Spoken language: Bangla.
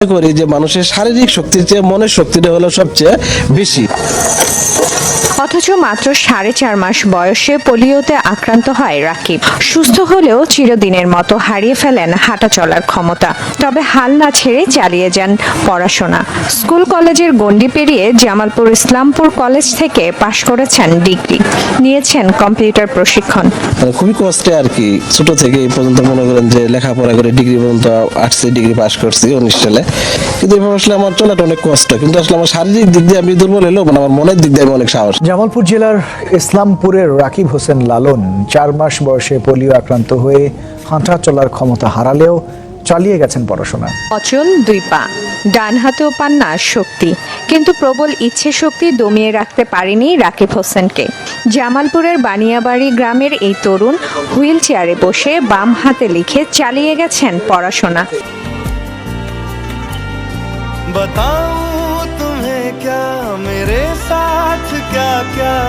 করি যে মানুষের শারীরিক শক্তির চেয়ে মনের শক্তিটা হলো সবচেয়ে বেশি। অথচ মাত্র 4.5 মাস বয়সে পোলিওতে আক্রান্ত হয় রাকিব। সুস্থ হলেও চিরদিনের মতো হারিয়ে ফেলেন হাঁটা চলার ক্ষমতা। তবে হাল না ছেড়ে চালিয়ে যান পড়াশোনা। স্কুল কলেজের গণ্ডি পেরিয়ে জামালপুর ইসলামপুর কলেজ থেকে পাশ করেছেন ডিগ্রি, নিয়েছেন কম্পিউটার প্রশিক্ষণ। খুবই কষ্টে আর কি, ছোট থেকে এই পর্যন্ত মনে করেন যে লেখাপড়া করে ডিগ্রি পর্যন্ত আসছে, ডিগ্রি পাস করছি 19 সালে। কিন্তু এভাবে আসলে আমার চলাটা অনেক কষ্ট, কিন্তু আসলে আমার শারীরিক দিক দিয়ে আমি দুর্বল হলেও আমার মনের দিক দিয়ে আমি অনেক সাহস। জামালপুর জেলার ইসলামপুরের রাকিব হোসেন লালন 4 মাস বয়সে পোলিও আক্রান্ত হয়ে হাঁটা চলার ক্ষমতা হারালেও চালিয়ে গেছেন পড়াশোনা। অচল 2 পা, ডান হাতেও পান না শক্তি, কিন্তু প্রবল ইচ্ছে শক্তি দমিয়ে রাখতে পারেনি রাকিব হোসেনকে। জামালপুরের বানিয়াবাড়ি গ্রামের এই তরুণ হুইল চেয়ারে বসে বাম হাতে লিখে চালিয়ে গেছেন পড়াশোনা। बताऊं तुम्हें क्या मेरे साथ क्या क्या